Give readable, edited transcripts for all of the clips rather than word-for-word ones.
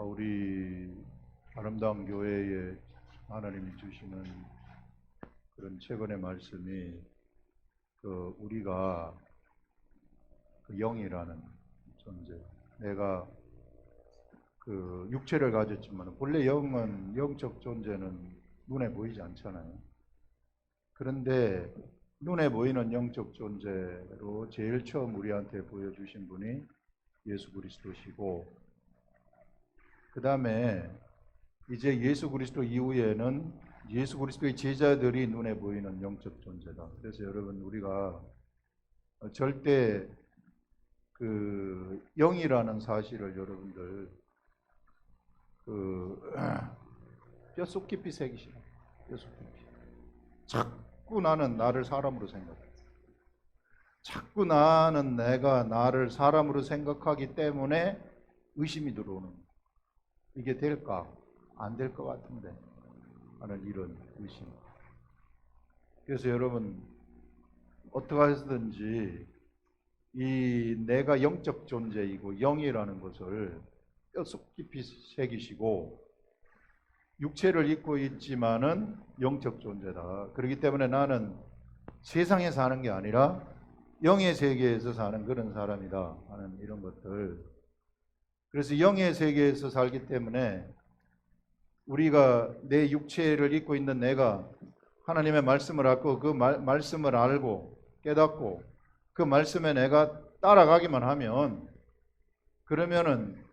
우리 아름다운 교회에 하나님이 주시는 그런 최근의 말씀이 우리가 영이라는 존재, 내가 육체를 가졌지만 본래 영적 존재는 눈에 보이지 않잖아요. 그런데 눈에 보이는 영적 존재로 제일 처음 우리한테 보여주신 분이 예수 그리스도시고, 그 다음에 이제 예수 그리스도 이후에는 예수 그리스도의 제자들이 눈에 보이는 영적 존재다. 그래서 여러분, 우리가 절대 영이라는 사실을 여러분들 뼛속 깊이 새기시라. 뼛속 깊이. 자꾸 나는 나를 사람으로 생각해. 자꾸 내가 나를 사람으로 생각하기 때문에 의심이 들어오는 거예요. 이게 될까? 안 될 것 같은데 하는 이런 의심. 그래서 여러분, 어떻게 해서든지 이 내가 영적 존재이고 영이라는 것을 뼛속 깊이 새기시고, 육체를 입고 있지만은 영적 존재다. 그렇기 때문에 나는 세상에 사는 게 아니라 영의 세계에서 사는 그런 사람이다 하는 이런 것들. 그래서 영의 세계에서 살기 때문에 우리가 내 육체를 입고 있는 내가 하나님의 말씀을 알고 그 말씀을 알고 깨닫고 그 말씀에 내가 따라가기만 하면, 그러면은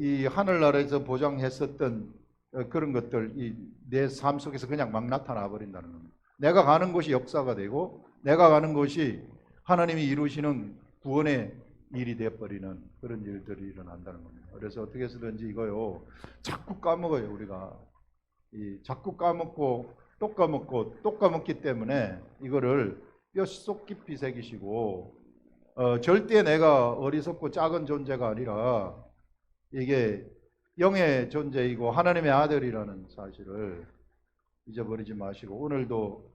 이 하늘나라에서 보장했었던 그런 것들 내 삶 속에서 그냥 막 나타나 버린다는 겁니다. 내가 가는 곳이 역사가 되고 내가 가는 곳이 하나님이 이루시는 구원의 일이 되어버리는 그런 일들이 일어난다는 겁니다. 그래서 어떻게 해서든지 이거요, 자꾸 까먹어요. 우리가 자꾸 까먹고 또 까먹고 또 까먹기 때문에 이거를 뼛속 깊이 새기시고, 절대 내가 어리석고 작은 존재가 아니라 이게 영의 존재이고 하나님의 아들이라는 사실을 잊어버리지 마시고, 오늘도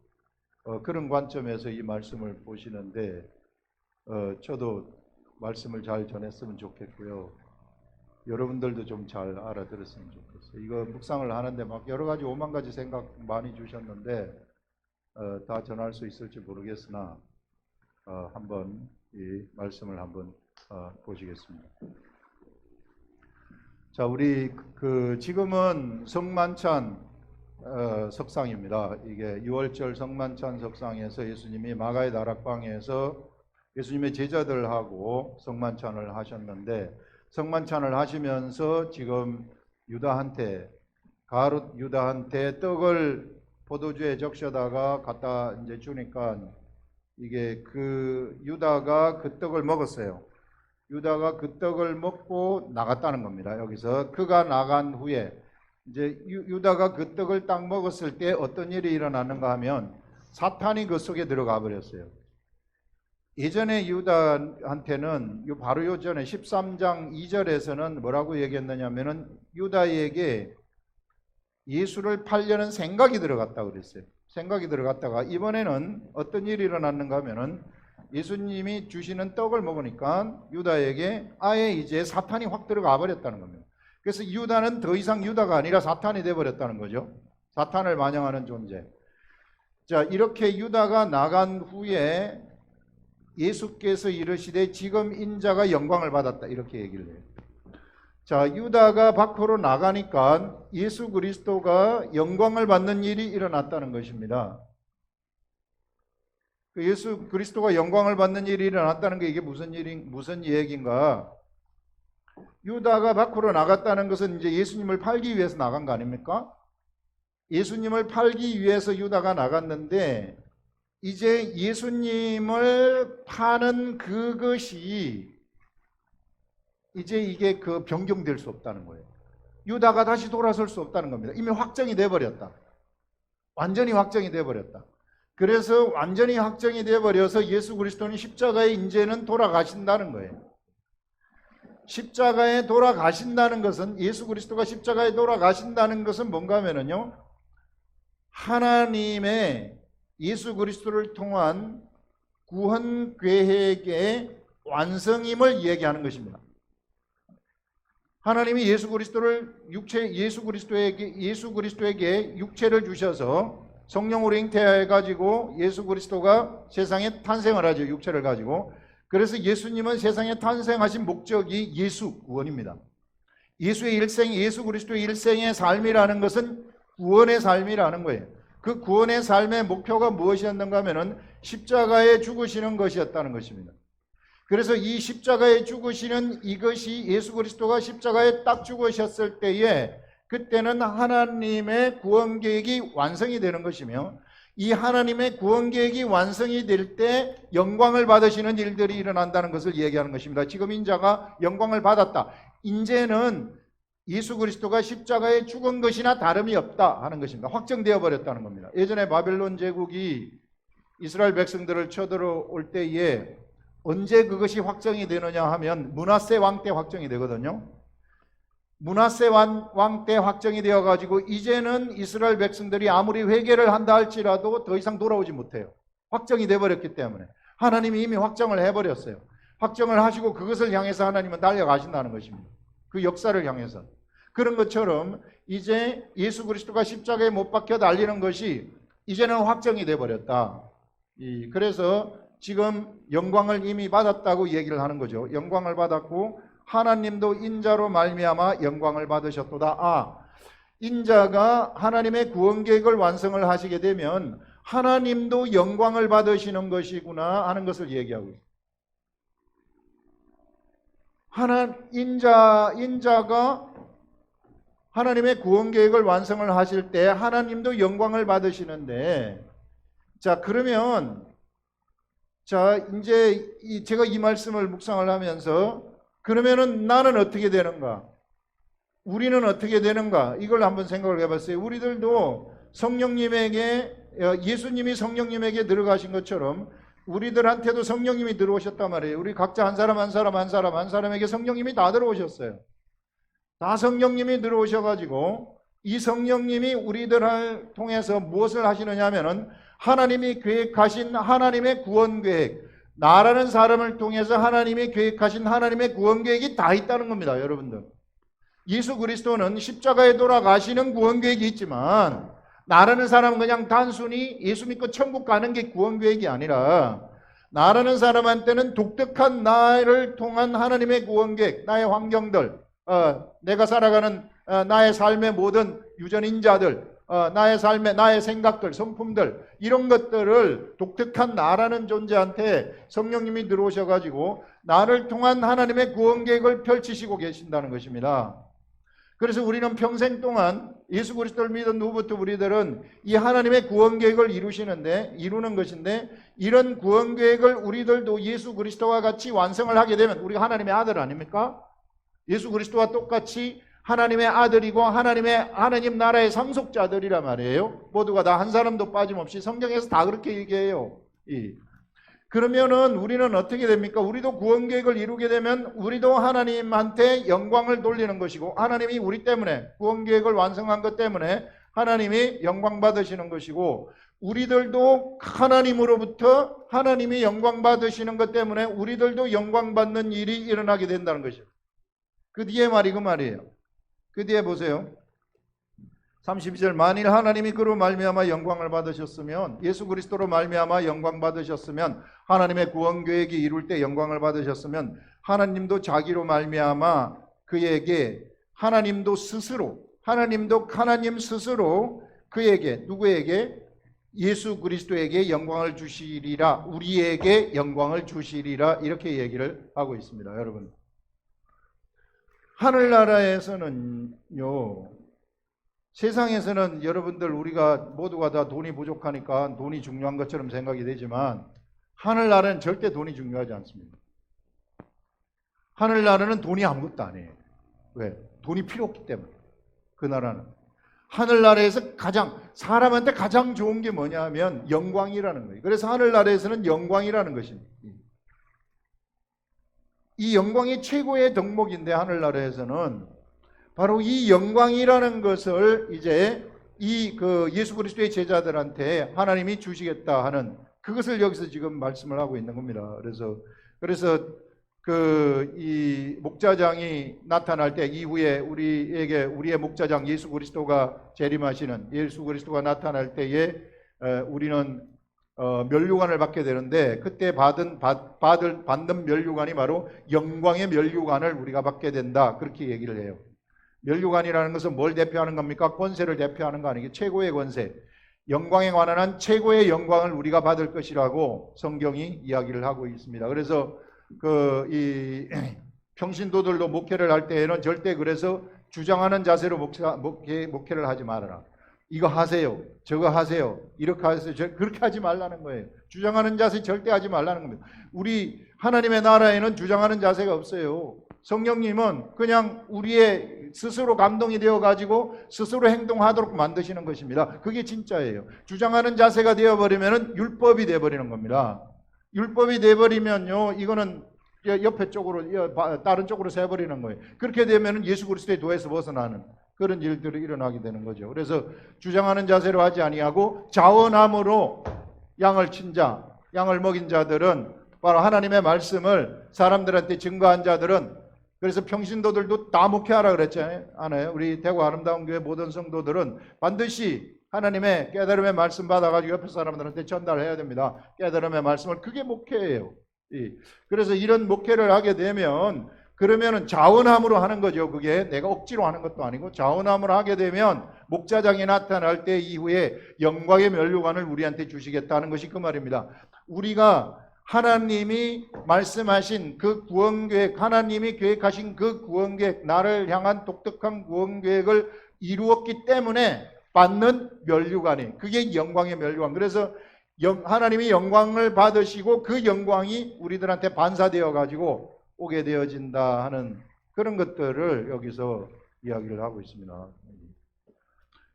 그런 관점에서 이 말씀을 보시는데 저도 말씀을 잘 전했으면 좋겠고요. 여러분들도 좀 잘 알아들었으면 좋겠어요. 이거 묵상을 하는데 막 여러 가지 오만 가지 생각 많이 주셨는데 다 전할 수 있을지 모르겠으나 한번 이 말씀을 한번 보시겠습니다. 자, 우리 지금은 성만찬 석상입니다. 이게 6월절 성만찬 석상에서 예수님이 마가의 다락방에서 예수님의 제자들하고 성만찬을 하셨는데, 성만찬을 하시면서 지금 가룟 유다한테 떡을 포도주에 적셔다가 갖다 이제 주니까, 이게 유다가 그 떡을 먹었어요. 유다가 그 떡을 먹고 나갔다는 겁니다. 여기서 그가 나간 후에 이제 유다가 그 떡을 딱 먹었을 때 어떤 일이 일어났는가 하면 사탄이 그 속에 들어가 버렸어요. 예전에 유다한테는 바로 요전에 13장 2절에서는 뭐라고 얘기했느냐 하면은 유다에게 예수를 팔려는 생각이 들어갔다고 그랬어요. 생각이 들어갔다가 이번에는 어떤 일이 일어났는가 하면은 예수님이 주시는 떡을 먹으니까 유다에게 아예 이제 사탄이 확 들어가 버렸다는 겁니다. 그래서 유다는 더 이상 유다가 아니라 사탄이 되어 버렸다는 거죠. 사탄을 반영하는 존재. 자, 이렇게 유다가 나간 후에 예수께서 이르시되 지금 인자가 영광을 받았다, 이렇게 얘기를 해요. 자, 유다가 밖으로 나가니까 예수 그리스도가 영광을 받는 일이 일어났다는 것입니다. 예수 그리스도가 영광을 받는 일이 일어났다는 게 이게 무슨 얘기인가? 유다가 밖으로 나갔다는 것은 이제 예수님을 팔기 위해서 나간 거 아닙니까? 예수님을 팔기 위해서 유다가 나갔는데, 이제 예수님을 파는 그것이 이제 이게 변경될 수 없다는 거예요. 유다가 다시 돌아설 수 없다는 겁니다. 이미 확정이 돼버렸다. 완전히 확정이 돼버렸다. 그래서 완전히 확정이 돼버려서 예수 그리스도는 십자가에 이제는 돌아가신다는 거예요. 십자가에 돌아가신다는 것은, 예수 그리스도가 십자가에 돌아가신다는 것은 뭔가 하면은요, 하나님의 예수 그리스도를 통한 구원 계획의 완성임을 얘기하는 것입니다. 하나님이 예수 그리스도에게 육체를 주셔서 성령으로 잉태해 가지고 예수 그리스도가 세상에 탄생을 하죠. 육체를 가지고. 그래서 예수님은 세상에 탄생하신 목적이 예수 구원입니다. 예수 그리스도의 일생의 삶이라는 것은 구원의 삶이라는 거예요. 그 구원의 삶의 목표가 무엇이었는가 하면은 십자가에 죽으시는 것이었다는 것입니다. 그래서 이 십자가에 죽으시는 이것이 예수 그리스도가 십자가에 딱 죽으셨을 때에 그때는 하나님의 구원 계획이 완성이 되는 것이며, 이 하나님의 구원 계획이 완성이 될 때 영광을 받으시는 일들이 일어난다는 것을 얘기하는 것입니다. 지금 인자가 영광을 받았다. 이제는 예수 그리스도가 십자가에 죽은 것이나 다름이 없다 하는 것입니다. 확정되어 버렸다는 겁니다. 예전에 바벨론 제국이 이스라엘 백성들을 쳐들어올 때에 언제 그것이 확정이 되느냐 하면 므낫세 왕 때 확정이 되거든요. 므낫세 왕 때 확정이 되어 가지고 이제는 이스라엘 백성들이 아무리 회개를 한다 할지라도 더 이상 돌아오지 못해요. 확정이 돼 버렸기 때문에. 하나님이 이미 확정을 해 버렸어요. 확정을 하시고 그것을 향해서 하나님은 달려가신다는 것입니다. 그 역사를 향해서. 그런 것처럼 이제 예수 그리스도가 십자가에 못 박혀 달리는 것이 이제는 확정이 돼 버렸다. 그래서 지금 영광을 이미 받았다고 얘기를 하는 거죠. 영광을 받았고 하나님도 인자로 말미암아 영광을 받으셨도다. 인자가 하나님의 구원 계획을 완성을 하시게 되면 하나님도 영광을 받으시는 것이구나 하는 것을 얘기하고 있어요. 인자가 하나님의 구원 계획을 완성을 하실 때 하나님도 영광을 받으시는데, 자, 그러면 이제 제가 이 말씀을 묵상을 하면서 그러면은 나는 어떻게 되는가? 우리는 어떻게 되는가? 이걸 한번 생각을 해봤어요. 우리들도 예수님이 성령님에게 들어가신 것처럼 우리들한테도 성령님이 들어오셨단 말이에요. 우리 각자 한 사람에게 성령님이 다 들어오셨어요. 다 성령님이 들어오셔가지고 이 성령님이 우리들을 통해서 무엇을 하시느냐 하면은 하나님이 계획하신 하나님의 구원 계획, 나라는 사람을 통해서 하나님이 계획하신 하나님의 구원 계획이 다 있다는 겁니다. 여러분들, 예수 그리스도는 십자가에 돌아가시는 구원 계획이 있지만 나라는 사람은 그냥 단순히 예수 믿고 천국 가는 게 구원 계획이 아니라 나라는 사람한테는 독특한 나를 통한 하나님의 구원 계획, 나의 환경들, 내가 살아가는 나의 삶의 모든 유전인자들, 나의 삶의 나의 생각들, 성품들, 이런 것들을 독특한 나라는 존재한테 성령님이 들어오셔가지고 나를 통한 하나님의 구원 계획을 펼치시고 계신다는 것입니다. 그래서 우리는 평생 동안 예수 그리스도를 믿은 후부터 우리들은 이 하나님의 구원 계획을 이루는 것인데, 이런 구원 계획을 우리들도 예수 그리스도와 같이 완성을 하게 되면 우리가 하나님의 아들 아닙니까? 예수 그리스도와 똑같이 하나님의 아들이고 하나님 나라의 상속자들이란 말이에요. 모두가 다 한 사람도 빠짐없이 성경에서 다 그렇게 얘기해요. 그러면은 우리는 어떻게 됩니까? 우리도 구원 계획을 이루게 되면 우리도 하나님한테 영광을 돌리는 것이고, 하나님이 우리 때문에 구원 계획을 완성한 것 때문에 하나님이 영광 받으시는 것이고, 우리들도 하나님으로부터 하나님이 영광 받으시는 것 때문에 우리들도 영광 받는 일이 일어나게 된다는 것이죠. 그 뒤에 말이 그 말이에요. 그 뒤에 보세요. 32절, 만일 하나님이 그로 말미암아 영광을 받으셨으면, 예수 그리스도로 말미암아 영광 받으셨으면, 하나님의 구원 계획이 이룰 때 영광을 받으셨으면, 하나님도 자기로 말미암아 그에게 하나님 스스로 그에게, 누구에게? 예수 그리스도에게 영광을 주시리라, 우리에게 영광을 주시리라, 이렇게 얘기를 하고 있습니다. 여러분, 하늘나라에서는요, 세상에서는 여러분들 우리가 모두가 다 돈이 부족하니까 돈이 중요한 것처럼 생각이 되지만 하늘나라는 절대 돈이 중요하지 않습니다. 하늘나라는 돈이 아무것도 아니에요. 왜? 돈이 필요 없기 때문에. 그 나라는 하늘나라에서 사람한테 가장 좋은 게 뭐냐 하면 영광이라는 거예요. 그래서 하늘나라에서는 영광이라는 것입니다. 이 영광이 최고의 덕목인데, 하늘나라에서는 바로 이 영광이라는 것을 이제 예수 그리스도의 제자들한테 하나님이 주시겠다 하는 그것을 여기서 지금 말씀을 하고 있는 겁니다. 그래서 이 목자장이 나타날 때 이후에 우리의 목자장 예수 그리스도가 재림하시는 예수 그리스도가 나타날 때에 우리는 면류관을 받게 되는데, 그때 받는 면류관이 바로 영광의 면류관을 우리가 받게 된다, 그렇게 얘기를 해요. 면류관이라는 것은 뭘 대표하는 겁니까? 권세를 대표하는 거 아니에요. 최고의 권세, 영광에 관한 한 최고의 영광을 우리가 받을 것이라고 성경이 이야기를 하고 있습니다. 그래서 이 평신도들도 목회를 할 때에는 절대 그래서 주장하는 자세로 목회를 하지 말아라. 이거 하세요, 저거 하세요, 이렇게 하세요, 그렇게 하지 말라는 거예요. 주장하는 자세 절대 하지 말라는 겁니다. 우리 하나님의 나라에는 주장하는 자세가 없어요. 성령님은 그냥 우리의 스스로 감동이 되어 가지고 스스로 행동하도록 만드시는 것입니다. 그게 진짜예요. 주장하는 자세가 되어버리면 율법이 되어버리는 겁니다. 율법이 되어버리면요, 이거는 옆에 쪽으로, 다른 쪽으로 새버리는 거예요. 그렇게 되면 예수 그리스도의 도에서 벗어나는 그런 일들이 일어나게 되는 거죠. 그래서 주장하는 자세로 하지 아니하고 자원함으로 양을 친 자, 양을 먹인 자들은 바로 하나님의 말씀을 사람들한테 증거한 자들은, 그래서 평신도들도 다 목회하라 그랬잖아요. 우리 대구 아름다운 교회 모든 성도들은 반드시 하나님의 깨달음의 말씀 받아가지고 옆에 사람들한테 전달해야 됩니다. 깨달음의 말씀을. 그게 목회예요. 그래서 이런 목회를 하게 되면, 그러면은 자원함으로 하는 거죠. 그게 내가 억지로 하는 것도 아니고 자원함으로 하게 되면 목자장이 나타날 때 이후에 영광의 면류관을 우리한테 주시겠다는 것이 그 말입니다. 우리가 하나님이 말씀하신 그 구원계획, 하나님이 계획하신 그 구원계획, 나를 향한 독특한 구원계획을 이루었기 때문에 받는 면류관이, 그게 영광의 면류관. 그래서 하나님이 영광을 받으시고 그 영광이 우리들한테 반사되어 가지고 오게 되어진다 하는 그런 것들을 여기서 이야기를 하고 있습니다.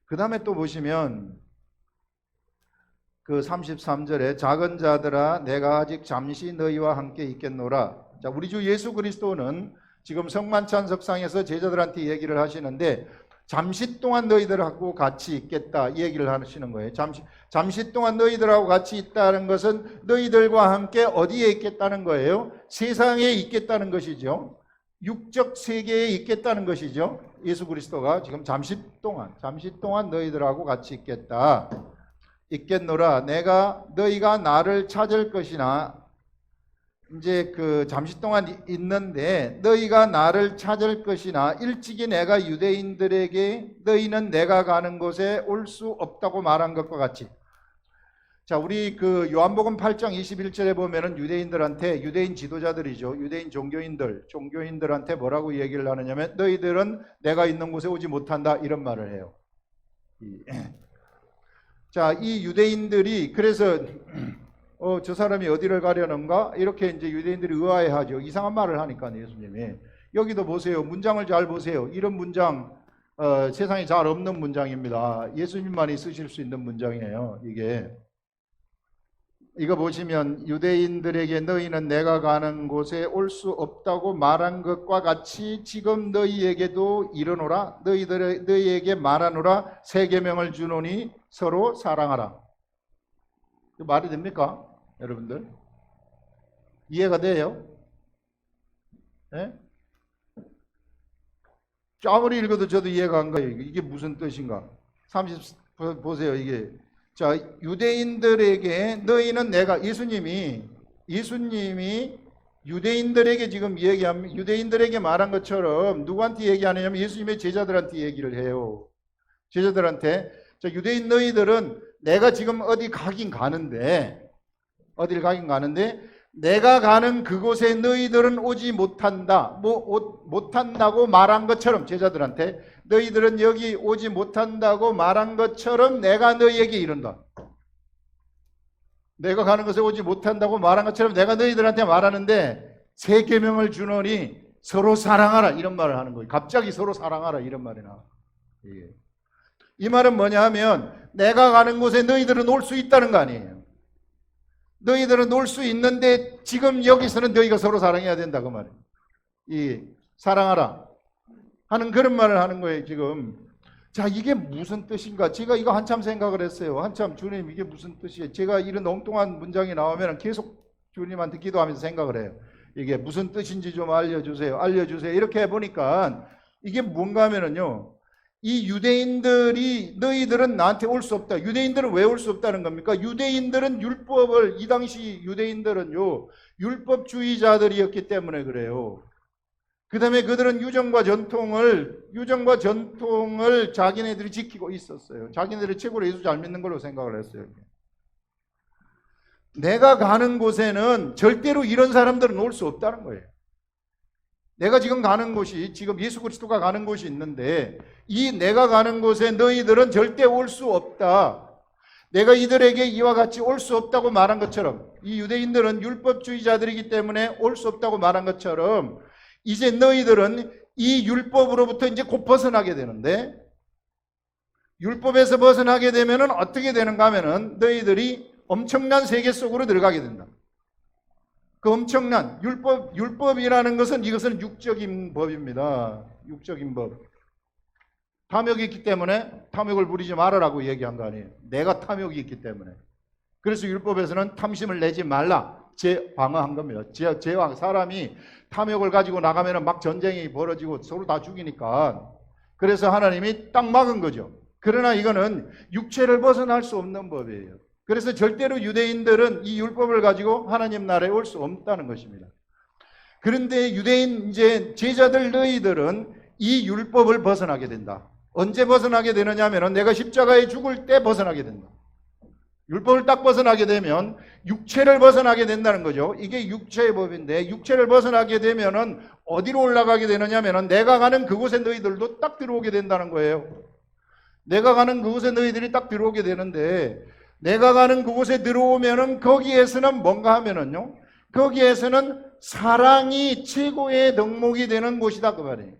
그 다음에 또 보시면 그 33절에 작은 자들아 내가 아직 잠시 너희와 함께 있겠노라. 자, 우리 주 예수 그리스도는 지금 성만찬석상에서 제자들한테 얘기를 하시는데, 잠시 동안 너희들하고 같이 있겠다 이 얘기를 하시는 거예요. 잠시 동안 너희들하고 같이 있다는 것은 너희들과 함께 어디에 있겠다는 거예요? 세상에 있겠다는 것이죠. 육적 세계에 있겠다는 것이죠. 예수 그리스도가 지금 잠시 동안 너희들하고 같이 있겠노라. 너희가 나를 찾을 것이나, 이제 그 잠시 동안 있는데 너희가 나를 찾을 것이나 일찍이 내가 유대인들에게 너희는 내가 가는 곳에 올 수 없다고 말한 것과 같이. 자, 우리 그 요한복음 8장 21절에 보면은 유대인 지도자들이죠. 유대인 종교인들한테 뭐라고 얘기를 하느냐면 너희들은 내가 있는 곳에 오지 못한다 이런 말을 해요. 자, 이 유대인들이 그래서 저 사람이 어디를 가려는가? 이렇게 이제 유대인들이 의아해하죠. 이상한 말을 하니까 예수님이. 여기도 보세요. 문장을 잘 보세요. 이런 문장 세상에 잘 없는 문장입니다. 예수님만이 쓰실 수 있는 문장이에요. 이거 보시면 유대인들에게 너희는 내가 가는 곳에 올 수 없다고 말한 것과 같이 지금 너희에게도 이르노라. 너희에게 말하노라. 새 계명을 주노니 서로 사랑하라. 말이 됩니까? 여러분들 이해가 돼요? 네? 아무리 읽어도 저도 이해가 안 가요. 이게 무슨 뜻인가? 30 보세요. 이게 자, 유대인들에게 너희는 내가, 예수님이 유대인들에게 지금 얘기하면 유대인들에게 말한 것처럼 누구한테 얘기하느냐면 예수님의 제자들한테 얘기를 해요. 제자들한테, 자, 유대인 너희들은 내가 지금 어디를 가긴 가는데 내가 가는 그곳에 너희들은 오지 못한다. 못한다고 말한 것처럼, 제자들한테 너희들은 여기 오지 못한다고 말한 것처럼 내가 너희에게 이른다. 내가 가는 곳에 오지 못한다고 말한 것처럼 내가 너희들한테 말하는데 새 계명을 주노니 서로 사랑하라 이런 말을 하는 거예요. 갑자기 서로 사랑하라 이런 말이 나와. 이 말은 뭐냐 하면 내가 가는 곳에 너희들은 올 수 있다는 거 아니에요. 너희들은 올 수 있는데 지금 여기서는 너희가 서로 사랑해야 된다 그 말이에요. 사랑하라 하는 그런 말을 하는 거예요 지금. 자, 이게 무슨 뜻인가? 제가 이거 한참 생각을 했어요. 한참 주님 이게 무슨 뜻이에요? 제가 이런 엉뚱한 문장이 나오면 계속 주님한테 기도하면서 생각을 해요. 이게 무슨 뜻인지 좀 알려주세요. 알려주세요. 이렇게 해보니까 이게 뭔가 하면은요, 이 유대인들이 너희들은 나한테 올 수 없다. 유대인들은 왜 올 수 없다는 겁니까? 유대인들은 율법을, 이 당시 유대인들은요, 율법주의자들이었기 때문에 그래요. 그 다음에 그들은 유정과 전통을 자기네들이 지키고 있었어요. 자기네들이 최고로 예수 잘 믿는 걸로 생각을 했어요. 내가 가는 곳에는 절대로 이런 사람들은 올 수 없다는 거예요. 내가 지금 가는 곳이, 지금 예수 그리스도가 가는 곳이 있는데, 이 내가 가는 곳에 너희들은 절대 올 수 없다. 내가 이들에게 이와 같이 올 수 없다고 말한 것처럼, 이 유대인들은 율법주의자들이기 때문에 올 수 없다고 말한 것처럼, 이제 너희들은 이 율법으로부터 이제 곧 벗어나게 되는데, 율법에서 벗어나게 되면은 어떻게 되는가 하면은 너희들이 엄청난 세계 속으로 들어가게 된다. 그 엄청난 율법이라는 것은, 이것은 육적인 법입니다. 육적인 법. 탐욕이 있기 때문에 탐욕을 부리지 말아라고 얘기한 거 아니에요. 내가 탐욕이 있기 때문에. 그래서 율법에서는 탐심을 내지 말라, 방어한 겁니다. 제왕, 사람이 탐욕을 가지고 나가면 막 전쟁이 벌어지고 서로 다 죽이니까. 그래서 하나님이 딱 막은 거죠. 그러나 이거는 육체를 벗어날 수 없는 법이에요. 그래서 절대로 유대인들은 이 율법을 가지고 하나님 나라에 올 수 없다는 것입니다. 그런데 유대인 이제 제자들 너희들은 이 율법을 벗어나게 된다. 언제 벗어나게 되느냐 하면 내가 십자가에 죽을 때 벗어나게 된다. 율법을 딱 벗어나게 되면 육체를 벗어나게 된다는 거죠. 이게 육체의 법인데, 육체를 벗어나게 되면은 어디로 올라가게 되느냐 하면 내가 가는 그곳에 너희들도 딱 들어오게 된다는 거예요. 내가 가는 그곳에 너희들이 딱 들어오게 되는데, 내가 가는 그곳에 들어오면은 거기에서는 뭔가 하면은요, 거기에서는 사랑이 최고의 덕목이 되는 곳이다 그 말이에요.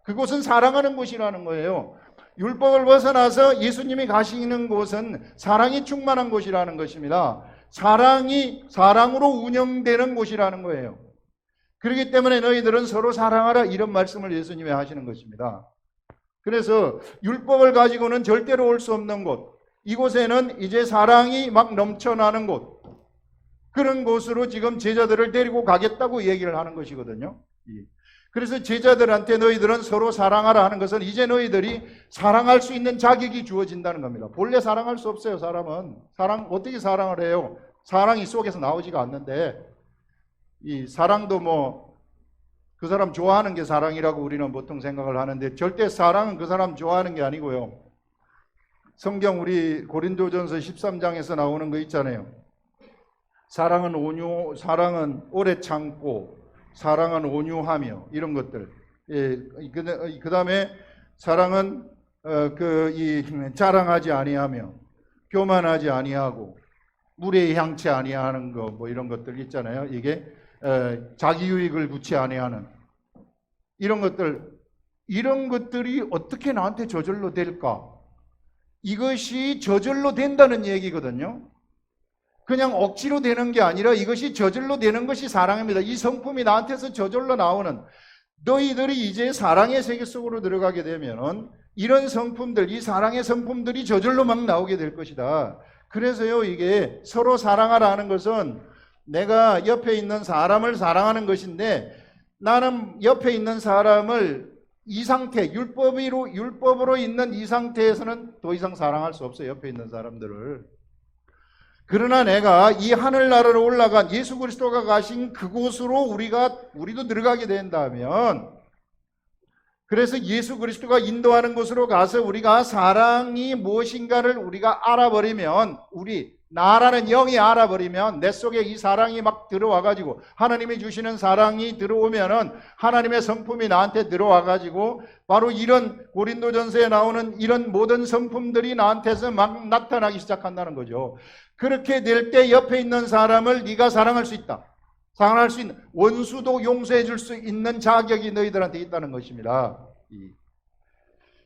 그곳은 사랑하는 곳이라는 거예요. 율법을 벗어나서 예수님이 가시는 곳은 사랑이 충만한 곳이라는 것입니다. 사랑으로 운영되는 곳이라는 거예요. 그렇기 때문에 너희들은 서로 사랑하라, 이런 말씀을 예수님이 하시는 것입니다. 그래서 율법을 가지고는 절대로 올 수 없는 곳, 이곳에는 이제 사랑이 막 넘쳐나는 곳, 그런 곳으로 지금 제자들을 데리고 가겠다고 얘기를 하는 것이거든요. 그래서 제자들한테 너희들은 서로 사랑하라 하는 것은 이제 너희들이 사랑할 수 있는 자격이 주어진다는 겁니다. 본래 사랑할 수 없어요. 사람은 어떻게 사랑을 해요? 사랑이 속에서 나오지가 않는데, 이 사랑도 뭐 그 사람 좋아하는 게 사랑이라고 우리는 보통 생각을 하는데, 절대 사랑은 그 사람 좋아하는 게 아니고요. 성경 우리 고린도전서 13장에서 나오는 거 있잖아요. 사랑은 오래 참고, 사랑은 온유하며, 이런 것들. 그 다음에 사랑은 자랑하지 아니하며, 교만하지 아니하고, 물에 향치 아니하는 거, 뭐 이런 것들 있잖아요. 이게 자기 유익을 구치 아니하는 이런 것들이 어떻게 나한테 저절로 될까? 이것이 저절로 된다는 얘기거든요. 그냥 억지로 되는 게 아니라 이것이 저절로 되는 것이 사랑입니다. 이 성품이 나한테서 저절로 나오는, 너희들이 이제 사랑의 세계 속으로 들어가게 되면은 이런 성품들, 이 사랑의 성품들이 저절로 막 나오게 될 것이다. 그래서요, 이게 서로 사랑하라 하는 것은 내가 옆에 있는 사람을 사랑하는 것인데, 나는 옆에 있는 사람을 이 상태, 율법으로 있는 이 상태에서는 더 이상 사랑할 수 없어요. 옆에 있는 사람들을. 그러나 내가 이 하늘나라로 올라간 예수 그리스도가 가신 그곳으로 우리도 들어가게 된다면, 그래서 예수 그리스도가 인도하는 곳으로 가서 우리가 사랑이 무엇인가를 우리가 알아버리면, 나라는 영이 알아버리면, 내 속에 이 사랑이 막 들어와가지고, 하나님이 주시는 사랑이 들어오면은 하나님의 성품이 나한테 들어와가지고, 바로 이런 고린도전서에 나오는 이런 모든 성품들이 나한테서 막 나타나기 시작한다는 거죠. 그렇게 될 때 옆에 있는 사람을 네가 사랑할 수 있다. 사랑할 수 있는, 원수도 용서해 줄 수 있는 자격이 너희들한테 있다는 것입니다.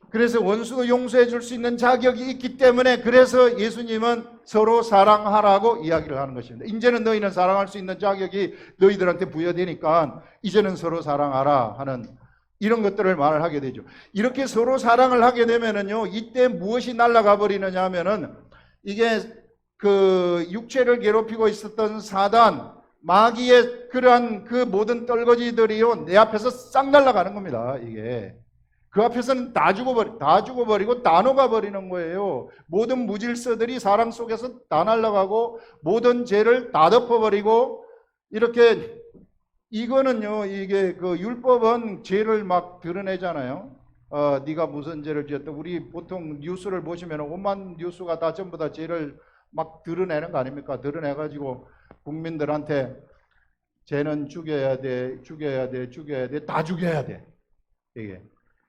그래서 원수도 용서해 줄 수 있는 자격이 있기 때문에, 그래서 예수님은 서로 사랑하라고 이야기를 하는 것입니다. 이제는 너희는 사랑할 수 있는 자격이 너희들한테 부여되니까 이제는 서로 사랑하라 하는 이런 것들을 말을 하게 되죠. 이렇게 서로 사랑을 하게 되면은요, 이때 무엇이 날아가 버리느냐 하면은, 이게 그 육체를 괴롭히고 있었던 사단, 마귀의 그러한 그 모든 떨거지들이요, 내 앞에서 싹 날아가는 겁니다. 이게 그 앞에서는 다 죽어버리고 다 녹아버리는 거예요. 모든 무질서들이 사랑 속에서 다 날아가고 모든 죄를 다 덮어버리고, 이렇게 이거는요, 이게 그 율법은 죄를 막 드러내잖아요. 네가 무슨 죄를 지었다. 우리 보통 뉴스를 보시면 온갖 뉴스가 다 전부 다 죄를 막 드러내는 거 아닙니까? 드러내가지고 국민들한테 죄는 죽여야 돼, 죽여야 돼, 죽여야 돼, 다 죽여야 돼.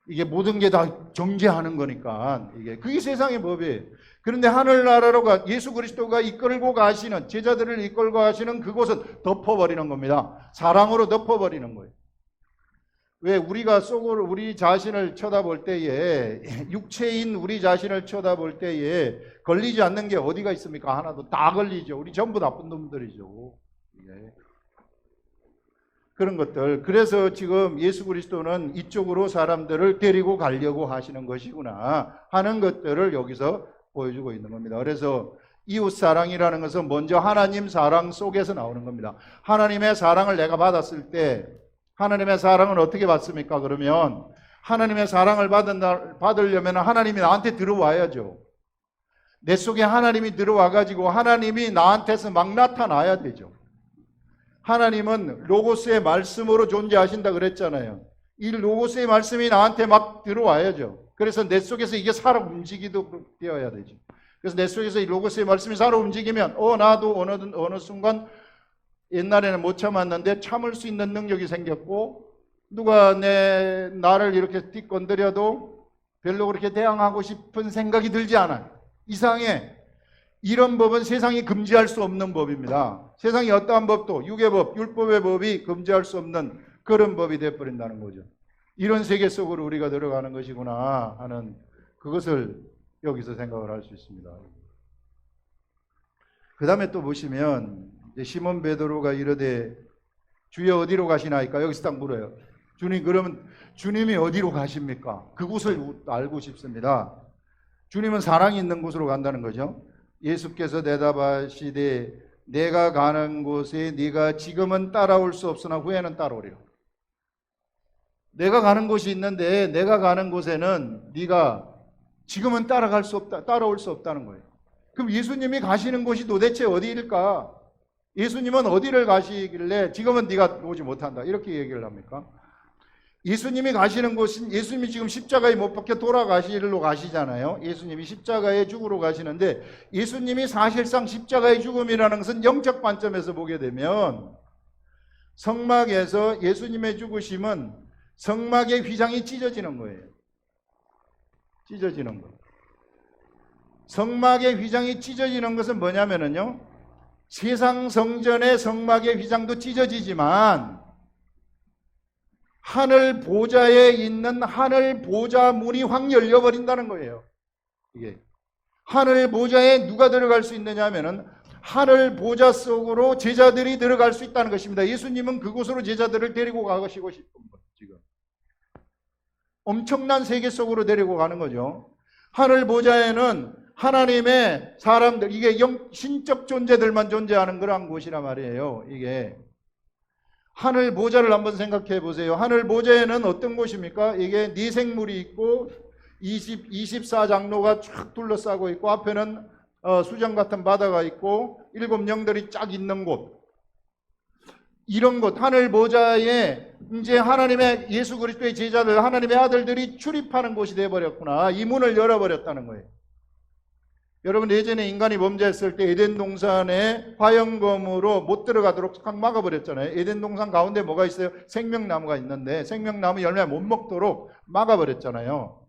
이게 모든 게 다 정죄하는 거니까 그게 세상의 법이에요. 그런데 하늘나라로 예수 그리스도가 이끌고 가시는, 제자들을 이끌고 가시는 그곳은 덮어버리는 겁니다. 사랑으로 덮어버리는 거예요. 왜 우리가 속으로 우리 자신을 쳐다볼 때에, 육체인 우리 자신을 쳐다볼 때에 걸리지 않는 게 어디가 있습니까? 하나도. 다 걸리죠. 우리 전부 나쁜 놈들이죠. 그런 것들. 그래서 지금 예수 그리스도는 이쪽으로 사람들을 데리고 가려고 하시는 것이구나 하는 것들을 여기서 보여주고 있는 겁니다. 그래서 이웃 사랑이라는 것은 먼저 하나님 사랑 속에서 나오는 겁니다. 하나님의 사랑을 내가 받았을 때, 하나님의 사랑을 어떻게 받습니까? 그러면 하나님의 사랑을 받으려면 하나님이 나한테 들어와야죠. 내 속에 하나님이 들어와가지고 하나님이 나한테서 막 나타나야 되죠. 하나님은 로고스의 말씀으로 존재하신다 그랬잖아요. 이 로고스의 말씀이 나한테 막 들어와야죠. 그래서 내 속에서 이게 살아 움직이도록 되어야 되죠. 그래서 내 속에서 이 로고스의 말씀이 살아 움직이면 나도 어느 순간 옛날에는 못 참았는데 참을 수 있는 능력이 생겼고, 누가 나를 이렇게 틱 건드려도 별로 그렇게 대항하고 싶은 생각이 들지 않아요. 이상해. 이런 법은 세상이 금지할 수 없는 법입니다. 세상에 어떠한 법도 육의 법, 율법의 법이 금지할 수 없는 그런 법이 되어버린다는 거죠. 이런 세계 속으로 우리가 들어가는 것이구나 하는 그것을 여기서 생각을 할 수 있습니다. 그 다음에 또 보시면 시몬 베드로가 이르되 주여 어디로 가시나이까? 여기서 딱 물어요. 주님, 그러면 주님이 어디로 가십니까? 그곳을 알고 싶습니다. 주님은 사랑이 있는 곳으로 간다는 거죠. 예수께서 대답하시되 내가 가는 곳에 네가 지금은 따라올 수 없으나 후에는 따라오리라. 내가 가는 곳이 있는데 내가 가는 곳에는 네가 지금은 따라올 수 없다는 거예요. 그럼 예수님이 가시는 곳이 도대체 어디일까? 예수님은 어디를 가시길래 지금은 네가 오지 못한다 이렇게 얘기를 합니까? 예수님이 가시는 곳은, 예수님이 지금 십자가에 못 박혀 돌아가시러 가시잖아요. 예수님이 십자가에 죽으러 가시는데, 예수님이 사실상 십자가의 죽음이라는 것은 영적 관점에서 보게 되면 성막에서 예수님의 죽으심은 성막의 휘장이 찢어지는 거예요. 찢어지는 거. 성막의 휘장이 찢어지는 것은 뭐냐면요, 세상 성전의 성막의 휘장도 찢어지지만 하늘 보좌에 있는 하늘 보좌 문이 확 열려버린다는 거예요. 이게 하늘 보좌에 누가 들어갈 수 있느냐 하면은 하늘 보좌 속으로 제자들이 들어갈 수 있다는 것입니다. 예수님은 그곳으로 제자들을 데리고 가시고 싶은 거예요. 지금 엄청난 세계 속으로 데리고 가는 거죠. 하늘 보좌에는 하나님의 사람들, 이게 신적 존재들만 존재하는 그런 곳이란 말이에요. 이게 하늘 보좌를 한번 생각해 보세요. 하늘 보좌에는 어떤 곳입니까? 이게 네 생물이 있고 24장로가 쫙 둘러싸고 있고 앞에는 수정 같은 바다가 있고 7 영들이 쫙 있는 곳. 이런 곳, 하늘 보좌에 이제 하나님의 예수 그리스도의 제자들, 하나님의 아들들이 출입하는 곳이 되어버렸구나. 이 문을 열어버렸다는 거예요. 여러분, 예전에 인간이 범죄했을 때 에덴 동산에 화영검으로 못 들어가도록 확 막아버렸잖아요. 에덴 동산 가운데 뭐가 있어요? 생명나무가 있는데 생명나무 열매 못 먹도록 막아버렸잖아요.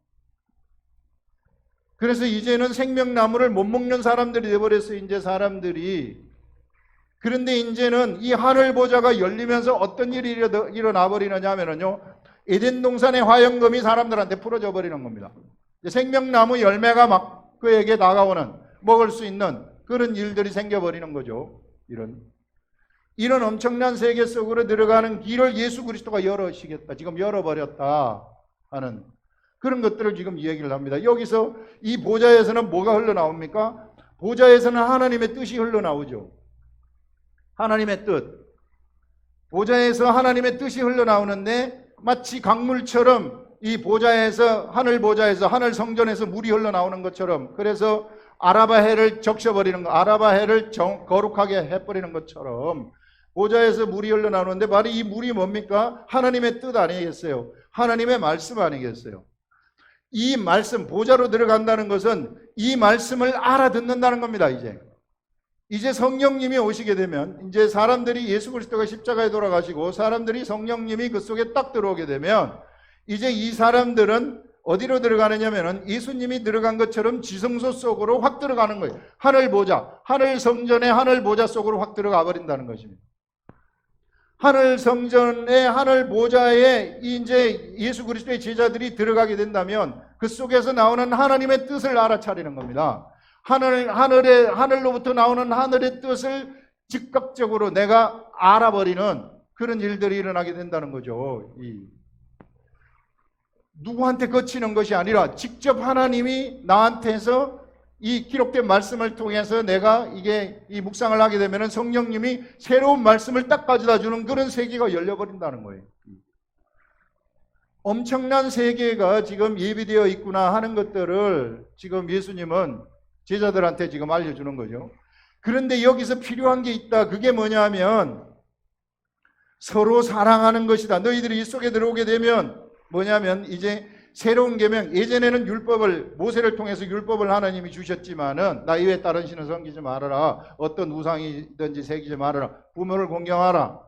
그래서 이제는 생명나무를 못 먹는 사람들이 되어버렸어요. 이제 사람들이. 그런데 이제는 이 하늘 보좌가 열리면서 어떤 일이 일어나 버리느냐 하면요, 에덴 동산의 화영검이 사람들한테 풀어져 버리는 겁니다. 생명나무 열매가 막 그에게 다가오는, 먹을 수 있는 그런 일들이 생겨버리는 거죠. 이런 엄청난 세계 속으로 들어가는 길을 예수 그리스도가 열어시겠다, 지금 열어버렸다 하는 그런 것들을 지금 이야기를 합니다. 여기서 이 보좌에서는 뭐가 흘러나옵니까? 보좌에서는 하나님의 뜻이 흘러나오죠. 하나님의 뜻. 보좌에서 하나님의 뜻이 흘러나오는데 마치 강물처럼 이 보좌에서, 하늘 보좌에서, 하늘 성전에서 물이 흘러나오는 것처럼, 그래서 아라바해를 적셔버리는 거, 아라바해를 거룩하게 해버리는 것처럼 보좌에서 물이 흘러나오는데, 바로 이 물이 뭡니까? 하나님의 뜻 아니겠어요? 하나님의 말씀 아니겠어요? 이 말씀, 보좌로 들어간다는 것은 이 말씀을 알아듣는다는 겁니다. 이제 성령님이 오시게 되면, 이제 사람들이, 예수 그리스도가 십자가에 돌아가시고 사람들이 성령님이 그 속에 딱 들어오게 되면, 이제 이 사람들은 어디로 들어가느냐면은 예수님이 들어간 것처럼 지성소 속으로 확 들어가는 거예요. 하늘 보좌, 하늘 성전의 하늘 보좌 속으로 확 들어가 버린다는 것입니다. 하늘 성전의 하늘 보좌에 이제 예수 그리스도의 제자들이 들어가게 된다면 그 속에서 나오는 하나님의 뜻을 알아차리는 겁니다. 하늘로부터 나오는 하늘의 뜻을 즉각적으로 내가 알아버리는 그런 일들이 일어나게 된다는 거죠. 누구한테 거치는 것이 아니라 직접 하나님이 나한테서 이 기록된 말씀을 통해서 내가 이 묵상을 하게 되면 성령님이 새로운 말씀을 딱 가져다 주는 그런 세계가 열려버린다는 거예요. 엄청난 세계가 지금 예비되어 있구나 하는 것들을 지금 예수님은 제자들한테 지금 알려주는 거죠. 그런데 여기서 필요한 게 있다. 그게 뭐냐 하면 서로 사랑하는 것이다. 너희들이 이 속에 들어오게 되면 뭐냐면 이제 새로운 계명, 예전에는 율법을, 모세를 통해서 율법을 하나님이 주셨지만은 나 이외에 다른 신을 섬기지 말아라, 어떤 우상이든지 새기지 말아라, 부모를 공경하라,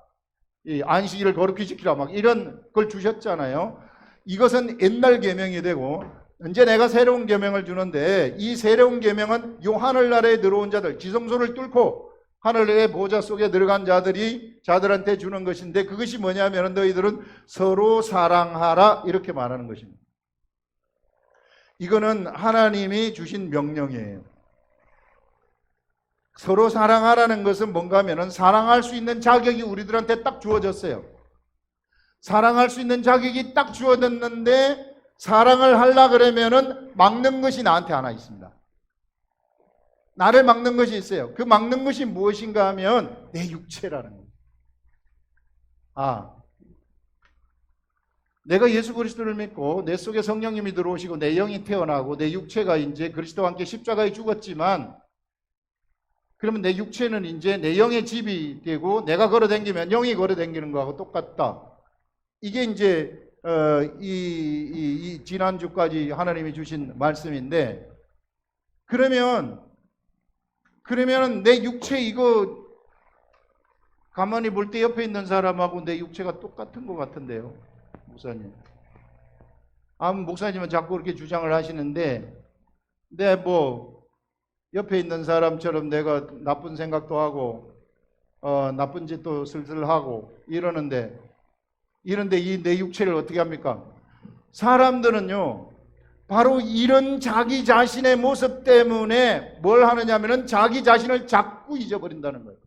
이 안식일을 거룩히 지키라, 막 이런 걸 주셨잖아요. 이것은 옛날 계명이 되고 이제 내가 새로운 계명을 주는데, 이 새로운 계명은 요 하늘나라에 들어온 자들, 지성소를 뚫고 하늘의 보좌 속에 들어간 자들한테 주는 것인데, 그것이 뭐냐면 너희들은 서로 사랑하라 이렇게 말하는 것입니다. 이거는 하나님이 주신 명령이에요. 서로 사랑하라는 것은 뭔가 하면은 사랑할 수 있는 자격이 우리들한테 딱 주어졌어요. 사랑할 수 있는 자격이 딱 주어졌는데 사랑을 하려고 그러면은 막는 것이 나한테 하나 있습니다. 나를 막는 것이 있어요. 그 막는 것이 무엇인가 하면 내 육체라는 거예요. 내가 예수 그리스도를 믿고 내 속에 성령님이 들어오시고 내 영이 태어나고 내 육체가 이제 그리스도와 함께 십자가에 죽었지만, 그러면 내 육체는 이제 내 영의 집이 되고 내가 걸어다니면 영이 걸어다니는 거하고 똑같다. 이게 이제 이 지난주까지 하나님이 주신 말씀인데, 그러면 내 육체 이거 가만히 볼 때 옆에 있는 사람하고 내 육체가 똑같은 것 같은데요, 목사님. 목사님은 자꾸 그렇게 주장을 하시는데, 옆에 있는 사람처럼 내가 나쁜 생각도 하고 나쁜 짓도 슬슬 하고 이러는데 이 내 육체를 어떻게 합니까? 사람들은요, 바로 이런 자기 자신의 모습 때문에 뭘 하느냐면은 자기 자신을 자꾸 잊어버린다는 거예요.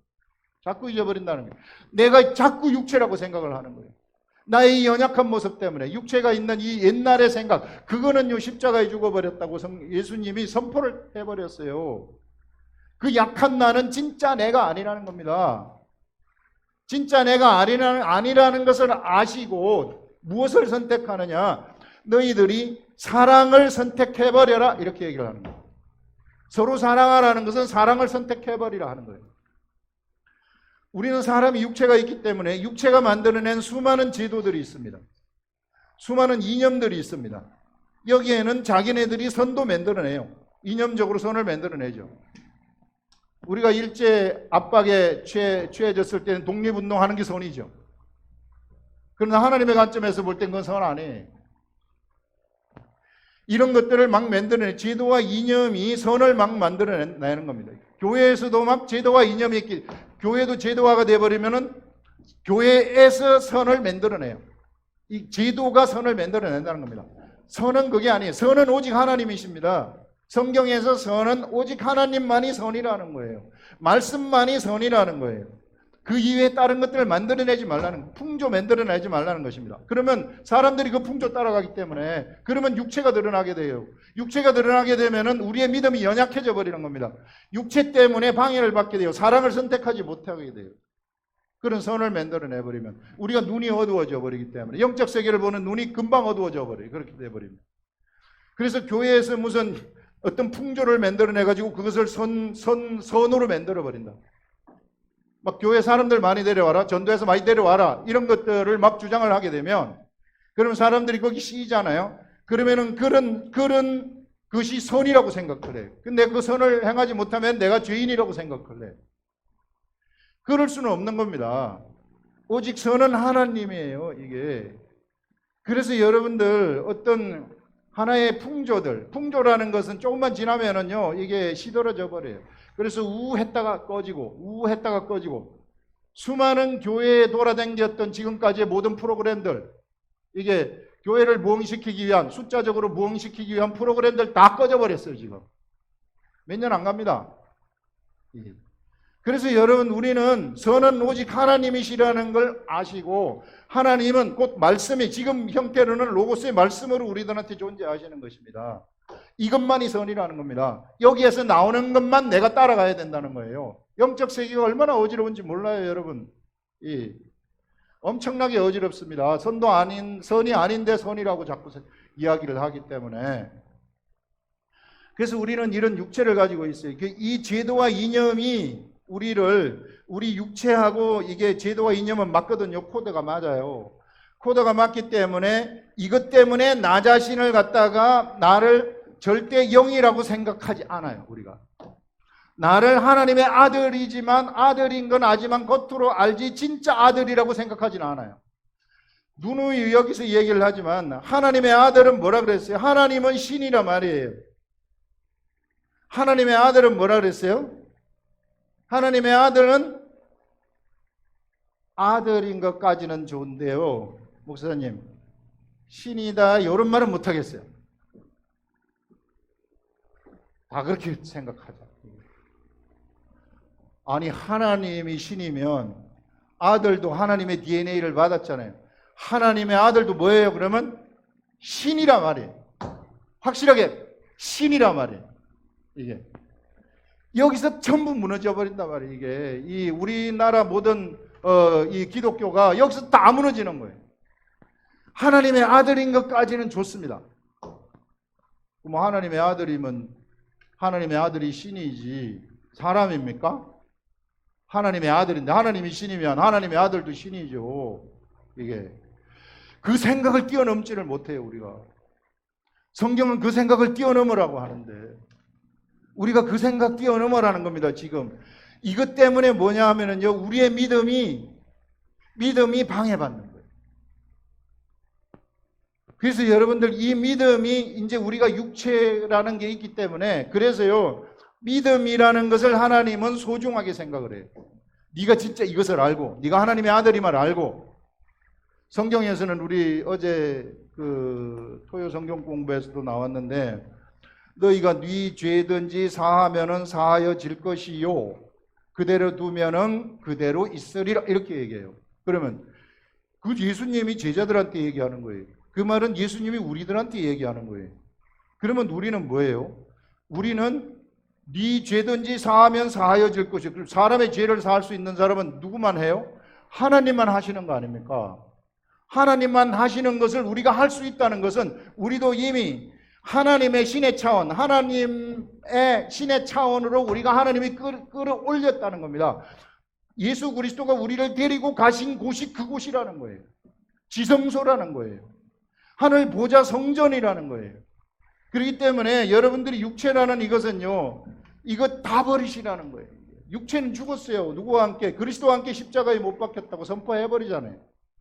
자꾸 잊어버린다는 거예요. 내가 자꾸 육체라고 생각을 하는 거예요. 나의 연약한 모습 때문에 육체가 있는 이 옛날의 생각, 그거는요 십자가에 죽어버렸다고 예수님이 선포를 해버렸어요. 그 약한 나는 진짜 내가 아니라는 겁니다. 진짜 내가 아니라는 것을 아시고 무엇을 선택하느냐? 너희들이 사랑을 선택해버려라 이렇게 얘기를 하는 거예요. 서로 사랑하라는 것은 사랑을 선택해버리라 하는 거예요. 우리는 사람이 육체가 있기 때문에 육체가 만들어낸 수많은 제도들이 있습니다. 수많은 이념들이 있습니다. 여기에는 자기네들이 선도 만들어내요. 이념적으로 선을 만들어내죠. 우리가 일제 압박에 취해졌을 때는 독립운동하는 게 선이죠. 그러나 하나님의 관점에서 볼 땐 그건 선 아니에요. 이런 것들을 막 만들어내, 제도와 이념이 선을 막 만들어내는 겁니다. 교회에서도 막 제도와 이념이 있기, 교회도 제도화가 되어버리면은 교회에서 선을 만들어내요. 이 제도가 선을 만들어낸다는 겁니다. 선은 그게 아니에요. 선은 오직 하나님이십니다. 성경에서 선은 오직 하나님만이 선이라는 거예요. 말씀만이 선이라는 거예요. 그 이외에 다른 것들을 만들어내지 말라는, 풍조 만들어내지 말라는 것입니다. 그러면 사람들이 그 풍조 따라가기 때문에, 그러면 육체가 드러나게 돼요. 육체가 드러나게 되면은 우리의 믿음이 연약해져 버리는 겁니다. 육체 때문에 방해를 받게 돼요. 사랑을 선택하지 못하게 돼요. 그런 선을 만들어내 버리면 우리가 눈이 어두워져 버리기 때문에 영적 세계를 보는 눈이 금방 어두워져 버려요. 그렇게 돼 버립니다. 그래서 교회에서 무슨 어떤 풍조를 만들어내 가지고 그것을 선으로 만들어 버린다. 막 교회 사람들 많이 데려와라, 전도해서 많이 데려와라, 이런 것들을 막 주장을 하게 되면 그러면 사람들이 거기 씌이잖아요. 그러면은 그런 것이 선이라고 생각을 해요. 근데 그 선을 행하지 못하면 내가 죄인이라고 생각을 해요. 그럴 수는 없는 겁니다. 오직 선은 하나님이에요, 이게. 그래서 여러분들 어떤 하나의 풍조라는 것은 조금만 지나면은요, 이게 시들어져 버려요. 그래서 우했다가 꺼지고, 수많은 교회에 돌아다녔던 지금까지의 모든 프로그램들, 이게 교회를 부흥시키기 위한, 숫자적으로 부흥시키기 위한 프로그램들 다 꺼져버렸어요, 지금. 몇 년 안 갑니다. 그래서 여러분, 우리는 선은 오직 하나님이시라는 걸 아시고, 하나님은 곧 말씀이, 지금 형태로는 로고스의 말씀으로 우리들한테 존재하시는 것입니다. 이것만이 선이라는 겁니다. 여기에서 나오는 것만 내가 따라가야 된다는 거예요. 영적 세계가 얼마나 어지러운지 몰라요, 여러분. 엄청나게 어지럽습니다. 선이 아닌데 선이라고 자꾸 이야기를 하기 때문에. 그래서 우리는 이런 육체를 가지고 있어요. 이 제도와 이념이 우리 육체하고 이게 제도와 이념은 맞거든요. 코드가 맞아요. 코드가 맞기 때문에 이것 때문에 나 자신을 갖다가 나를 절대 영이라고 생각하지 않아요, 우리가. 나를 하나님의 아들이지만 아들인 건 아지만 겉으로 알지 진짜 아들이라고 생각하지는 않아요. 누누이 여기서 얘기를 하지만 하나님의 아들은 뭐라 그랬어요? 하나님은 신이란 말이에요. 하나님의 아들은 뭐라 그랬어요? 하나님의 아들은 아들인 것까지는 좋은데요, 목사님, 신이다 이런 말은 못하겠어요. 다 그렇게 생각하죠. 아니, 하나님이 신이면 아들도 하나님의 DNA를 받았잖아요. 하나님의 아들도 뭐예요? 그러면 신이란 말이에요. 확실하게 신이란 말이에요. 이게 여기서 전부 무너져 버린단 말이에요. 이게 이 우리나라 모든 이 기독교가 여기서 다 무너지는 거예요. 하나님의 아들인 것까지는 좋습니다. 뭐 하나님의 아들이면 하나님의 아들이 신이지 사람입니까? 하나님의 아들인데 하나님이 신이면 하나님의 아들도 신이죠. 이게 그 생각을 뛰어넘지를 못해요, 우리가. 성경은 그 생각을 뛰어넘으라고 하는데 우리가 그 생각 뛰어넘으라는 겁니다. 지금 이것 때문에 뭐냐 하면은요, 우리의 믿음이 방해받는 거예요. 그래서 여러분들 이 믿음이 이제 우리가 육체라는 게 있기 때문에, 그래서요 믿음이라는 것을 하나님은 소중하게 생각을 해요. 네가 진짜 이것을 알고, 네가 하나님의 아들임을 알고. 성경에서는 우리 어제 그 토요 성경 공부에서도 나왔는데, 너희가 네 죄든지 사하면은 사하여질 것이요 그대로 두면은 그대로 있으리라, 이렇게 얘기해요. 그러면 그 예수님이 제자들한테 얘기하는 거예요. 그 말은 예수님이 우리들한테 얘기하는 거예요. 그러면 우리는 뭐예요? 우리는 네 죄든지 사하면 사하여질 것이요. 그럼 사람의 죄를 사할 수 있는 사람은 누구만 해요? 하나님만 하시는 거 아닙니까? 하나님만 하시는 것을 우리가 할 수 있다는 것은 우리도 이미 하나님의 신의 차원, 하나님의 신의 차원으로 우리가 하나님이 끌어올렸다는 겁니다. 예수 그리스도가 우리를 데리고 가신 곳이 그곳이라는 거예요. 지성소라는 거예요. 하늘 보좌 성전이라는 거예요. 그렇기 때문에 여러분들이 육체라는 이것은요, 이거 다 버리시라는 거예요. 육체는 죽었어요. 누구와 함께? 그리스도와 함께 십자가에 못 박혔다고 선포해버리잖아요.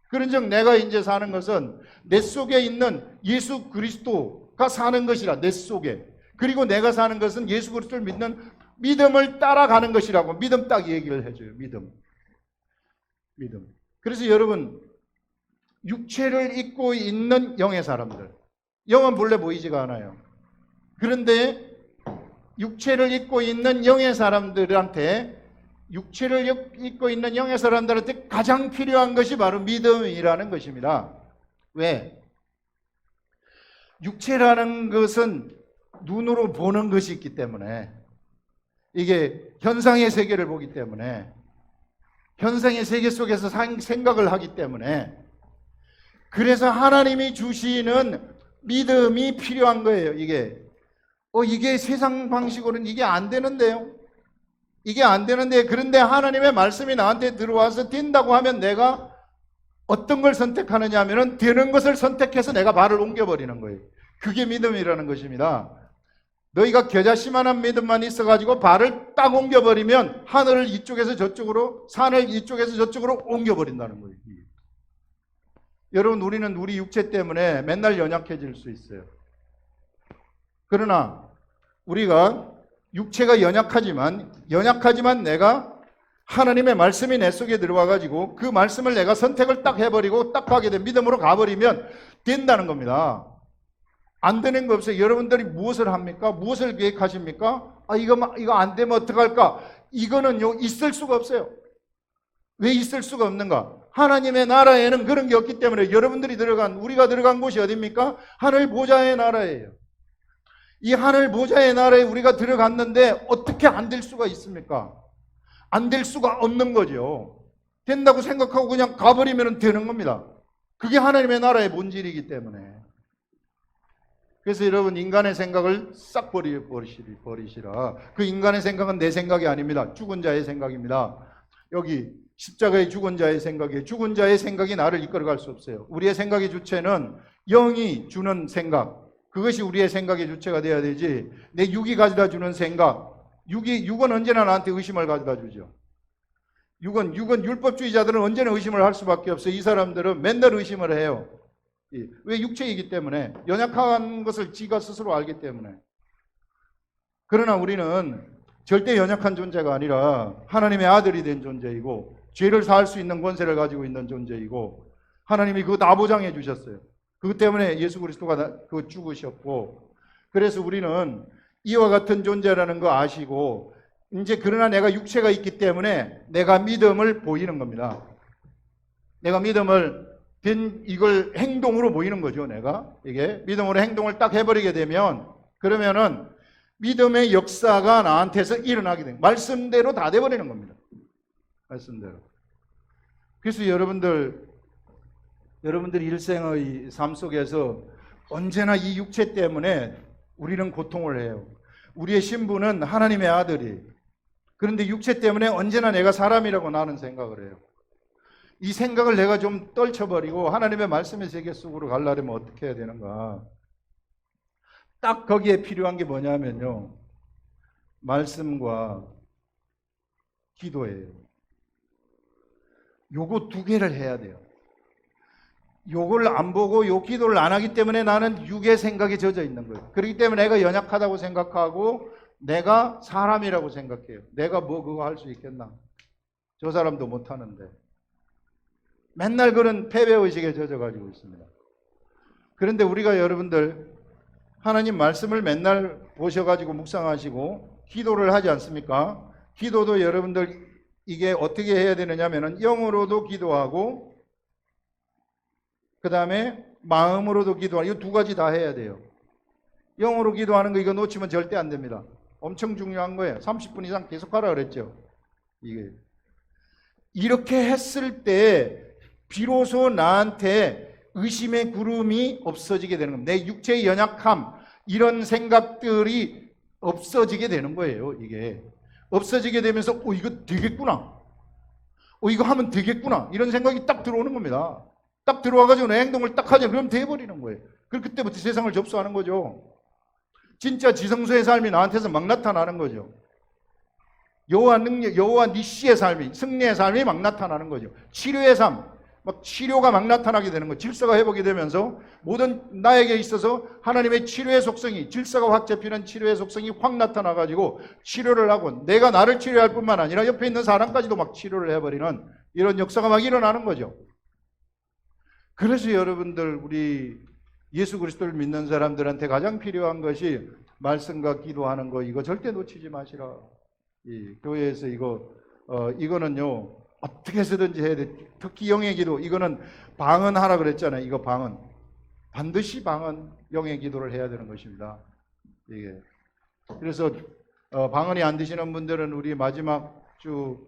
그런즉 내가 이제 사는 것은 내 속에 있는 예수 그리스도가 사는 것이라, 내 속에. 그리고 내가 사는 것은 예수 그리스도를 믿는 믿음을 따라가는 것이라고. 믿음 딱 얘기를 해줘요. 믿음. 그래서 여러분, 육체를 입고 있는 영의 사람들, 영은 본래 보이지가 않아요. 그런데 육체를 입고 있는 영의 사람들한테, 육체를 입고 있는 영의 사람들한테 가장 필요한 것이 바로 믿음이라는 것입니다. 왜? 육체라는 것은 눈으로 보는 것이 있기 때문에, 이게 현상의 세계를 보기 때문에, 현생의 세계 속에서 생각을 하기 때문에, 그래서 하나님이 주시는 믿음이 필요한 거예요. 이게 세상 방식으로는 이게 안 되는데요. 이게 안 되는데, 그런데 하나님의 말씀이 나한테 들어와서 된다고 하면 내가 어떤 걸 선택하느냐 하면은 되는 것을 선택해서 내가 발을 옮겨버리는 거예요. 그게 믿음이라는 것입니다. 너희가 겨자씨만한 믿음만 있어가지고 발을 딱 옮겨버리면 하늘을 이쪽에서 저쪽으로, 산을 이쪽에서 저쪽으로 옮겨버린다는 거예요. 여러분, 우리는 우리 육체 때문에 맨날 연약해질 수 있어요. 그러나 우리가 육체가 연약하지만 내가 하나님의 말씀이 내 속에 들어와가지고 그 말씀을 내가 선택을 딱 해버리고 딱 가게 된 믿음으로 가버리면 된다는 겁니다. 안 되는 거 없어요. 여러분들이 무엇을 합니까? 무엇을 계획하십니까? 이거 안 되면 어떡할까? 이거는요, 있을 수가 없어요. 왜 있을 수가 없는가? 하나님의 나라에는 그런 게 없기 때문에 우리가 들어간 곳이 어디입니까? 하늘 보좌의 나라예요. 이 하늘 보좌의 나라에 우리가 들어갔는데 어떻게 안 될 수가 있습니까? 안 될 수가 없는 거죠. 된다고 생각하고 그냥 가버리면 되는 겁니다. 그게 하나님의 나라의 본질이기 때문에. 그래서 여러분, 인간의 생각을 싹 버리시라. 그 인간의 생각은 내 생각이 아닙니다. 죽은 자의 생각입니다. 여기 십자가의 죽은 자의 생각이에요. 죽은 자의 생각이 나를 이끌어갈 수 없어요. 우리의 생각의 주체는 영이 주는 생각, 그것이 우리의 생각의 주체가 돼야 되지, 내 육이 가져다 주는 생각, 육은 언제나 나한테 의심을 가져다 주죠. 육은 율법주의자들은 언제나 의심을 할 수밖에 없어요. 이 사람들은 맨날 의심을 해요. 왜? 육체이기 때문에, 연약한 것을 지가 스스로 알기 때문에. 그러나 우리는 절대 연약한 존재가 아니라 하나님의 아들이 된 존재이고, 죄를 사할 수 있는 권세를 가지고 있는 존재이고, 하나님이 그거 다 보장해 주셨어요. 그것 때문에 예수 그리스도가 그거 죽으셨고, 그래서 우리는 이와 같은 존재라는 거 아시고, 이제 그러나 내가 육체가 있기 때문에 내가 믿음을 보이는 겁니다. 내가 믿음을 이걸 행동으로 보이는 거죠. 이게 믿음으로 행동을 딱 해버리게 되면, 그러면은 믿음의 역사가 나한테서 일어나게 됩니다. 말씀대로 다 돼버리는 겁니다. 말씀대로. 그래서 여러분들 일생의 삶 속에서 언제나 이 육체 때문에 우리는 고통을 해요. 우리의 신분은 하나님의 아들이. 그런데 육체 때문에 언제나 내가 사람이라고 나는 생각을 해요. 이 생각을 내가 좀 떨쳐버리고 하나님의 말씀의 세계 속으로 가려면 어떻게 해야 되는가? 딱 거기에 필요한 게 뭐냐면요, 말씀과 기도예요. 요거 두 개를 해야 돼요. 요걸 안 보고 요 기도를 안 하기 때문에 나는 육의 생각에 젖어 있는 거예요. 그렇기 때문에 내가 연약하다고 생각하고 내가 사람이라고 생각해요. 내가 뭐 그거 할 수 있겠나? 저 사람도 못하는데. 맨날 그런 패배의식에 젖어가지고 있습니다. 그런데 우리가 여러분들 하나님 말씀을 맨날 보셔가지고 묵상하시고 기도를 하지 않습니까? 기도도 여러분들 이게 어떻게 해야 되느냐면은 영으로도 기도하고 그 다음에 마음으로도 기도하고, 이 두 가지 다 해야 돼요. 영으로 기도하는 거 이거 놓치면 절대 안 됩니다. 엄청 중요한 거예요. 30분 이상 계속 하라 그랬죠. 이렇게 했을 때 비로소 나한테 의심의 구름이 없어지게 되는 겁니다. 내 육체의 연약함, 이런 생각들이 없어지게 되는 거예요. 이게 없어지게 되면서 이거 되겠구나, 이거 하면 되겠구나, 이런 생각이 딱 들어오는 겁니다. 딱 들어와가지고 내 행동을 딱 하자 그러면 돼버리는 거예요. 그럼 그때부터 세상을 접수하는 거죠. 진짜 지성소의 삶이 나한테서 막 나타나는 거죠. 여호와 니시의 삶이, 승리의 삶이 막 나타나는 거죠. 치료의 삶, 막 치료가 막 나타나게 되는 거예요. 질서가 회복이 되면서 모든 나에게 있어서 하나님의 치료의 속성이, 질서가 확 잡히는 치료의 속성이 확 나타나가지고 치료를 하고, 내가 나를 치료할 뿐만 아니라 옆에 있는 사람까지도 막 치료를 해버리는 이런 역사가 막 일어나는 거죠. 그래서 여러분들, 우리 예수 그리스도를 믿는 사람들한테 가장 필요한 것이 말씀과 기도하는 거, 이거 절대 놓치지 마시라. 이 교회에서 이거는요 어떻게 해서든지 해야 돼. 특히 영의 기도, 이거는 방언하라 그랬잖아요. 이거 방언, 반드시 방언, 영의 기도를 해야 되는 것입니다. 이게 그래서 방언이 안 되시는 분들은 우리 마지막 주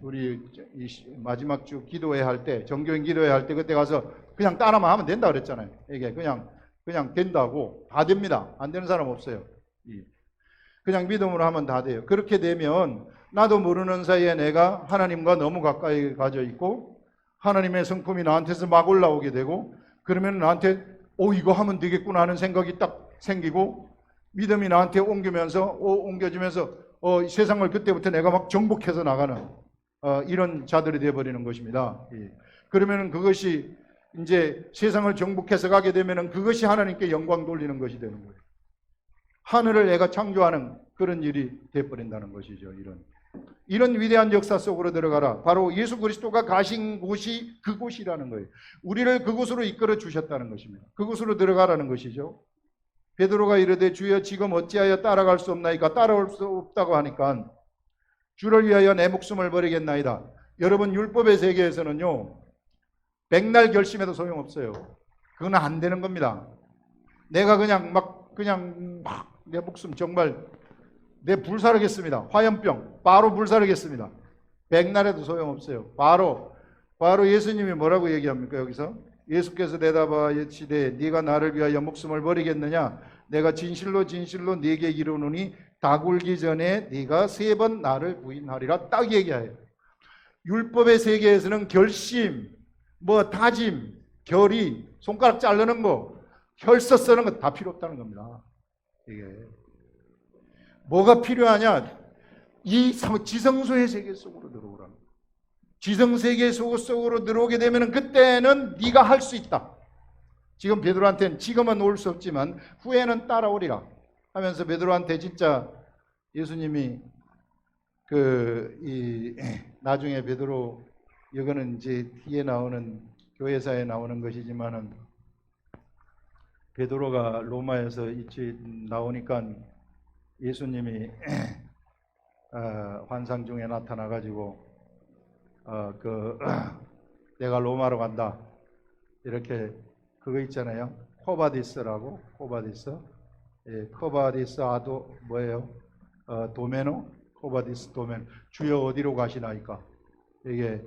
우리 마지막 주 기도회 할 때, 정교인 기도회 할 때 그때 가서 그냥 따라만 하면 된다 그랬잖아요. 이게 그냥 된다고. 다 됩니다. 안 되는 사람 없어요. 그냥 믿음으로 하면 다 돼요. 그렇게 되면 나도 모르는 사이에 내가 하나님과 너무 가까이 가져 있고 하나님의 성품이 나한테서 막 올라오게 되고, 그러면 나한테 이거 하면 되겠구나 하는 생각이 딱 생기고, 믿음이 나한테 옮겨지면서 세상을 그때부터 내가 막 정복해서 나가는 이런 자들이 되어버리는 것입니다. 그러면 그것이 이제 세상을 정복해서 가게 되면 그것이 하나님께 영광 돌리는 것이 되는 거예요. 하늘을 내가 창조하는 그런 일이 되어버린다는 것이죠. 이런 위대한 역사 속으로 들어가라. 바로 예수 그리스도가 가신 곳이 그곳이라는 거예요. 우리를 그곳으로 이끌어 주셨다는 것입니다. 그곳으로 들어가라는 것이죠. 베드로가 이르되 주여 지금 어찌하여 따라갈 수 없나이까? 따라올 수 없다고 하니까 주를 위하여 내 목숨을 버리겠나이다. 여러분, 율법의 세계에서는요, 백날 결심해도 소용없어요. 그건 안 되는 겁니다. 내가 그냥 막 내 목숨 정말 내 불사르겠습니다. 화염병 바로 불사르겠습니다. 백날 해도 소용없어요. 바로 예수님이 뭐라고 얘기합니까? 여기서 예수께서 대답하여 이르시되 네가 나를 위하여 목숨을 버리겠느냐? 내가 진실로 네게 이르노니 다 굴기 전에 네가 3번 나를 부인하리라. 딱 얘기해요. 율법의 세계에서는 결심, 다짐, 결의, 손가락 자르는 거, 혈서 쓰는 거 다 필요 없다는 겁니다. 이게 뭐가 필요하냐? 이 지성소의 세계 속으로 들어오라는 거예요. 지성세계 속으로 들어오게 되면 그때는 네가 할 수 있다. 지금 베드로한테는 지금은 올 수 없지만 후에는 따라오리라 하면서 베드로한테 진짜 예수님이 나중에 베드로, 이거는 이제 뒤에 나오는 교회사에 나오는 것이지만은, 베드로가 로마에서 나오니까 예수님이 환상 중에 나타나 가지고 내가 로마로 간다 이렇게, 그거 있잖아요. 코바디스라고. 코바디스 아도 뭐예요? 도메노. 코바디스 도메노. 주여 어디로 가시나이까? 이게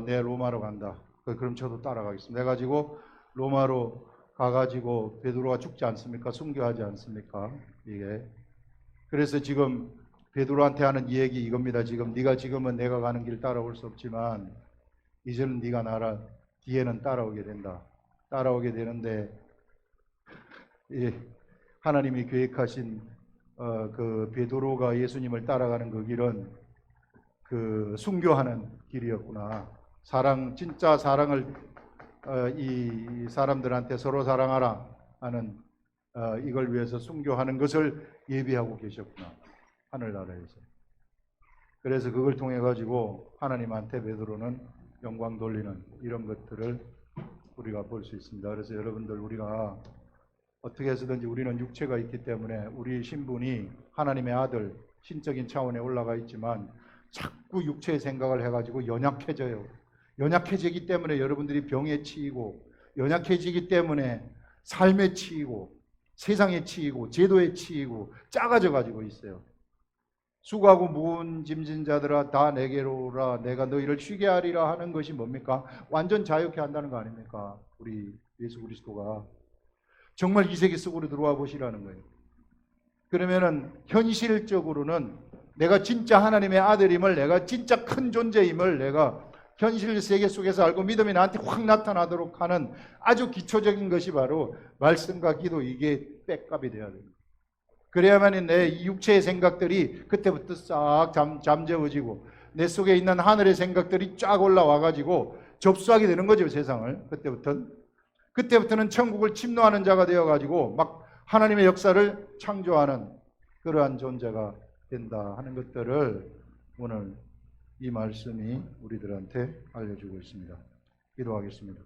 내 로마로 간다. 그럼 저도 따라가겠습니다. 해가지고 로마로 가가지고 베드로가 죽지 않습니까? 순교하지 않습니까? 이게. 그래서 지금 베드로한테 하는 이 얘기 이겁니다. 지금은 내가 가는 길 따라올 수 없지만 이제는 네가 뒤에는 따라오게 된다. 따라오게 되는데, 하나님이 계획하신 그 베드로가 예수님을 따라가는 그 길은 순교하는 길이었구나. 진짜 사랑을 이 사람들한테 서로 사랑하라 하는 이걸 위해서 순교하는 것을 예비하고 계셨구나. 하늘나라에서. 그래서 그걸 통해 가지고 하나님한테 베드로는 영광 돌리는 이런 것들을 우리가 볼 수 있습니다. 그래서 여러분들, 우리가 어떻게 해서든지 우리는 육체가 있기 때문에 우리 신분이 하나님의 아들, 신적인 차원에 올라가 있지만 자꾸 육체의 생각을 해가지고 연약해져요. 연약해지기 때문에 여러분들이 병에 치이고, 연약해지기 때문에 삶에 치이고, 세상에 치이고, 제도에 치이고, 작아져 가지고 있어요. 수고하고 무거운 짐진 자들아 다 내게로 오라. 내가 너희를 쉬게 하리라 하는 것이 뭡니까? 완전 자유케 한다는 거 아닙니까? 우리 예수 그리스도가. 정말 이 세계 속으로 들어와 보시라는 거예요. 그러면은 현실적으로는 내가 진짜 하나님의 아들임을, 내가 진짜 큰 존재임을 내가 현실 세계 속에서 알고 믿음이 나한테 확 나타나도록 하는 아주 기초적인 것이 바로 말씀과 기도, 이게 백값이 되어야 됩니다. 그래야만 내 육체의 생각들이 그때부터 싹 잠재워지고 내 속에 있는 하늘의 생각들이 쫙 올라와 가지고 접수하게 되는 거죠, 세상을. 그때부터는 천국을 침노하는 자가 되어 가지고 막 하나님의 역사를 창조하는 그러한 존재가 된다 하는 것들을 오늘 이 말씀이 우리들한테 알려주고 있습니다. 기도하겠습니다.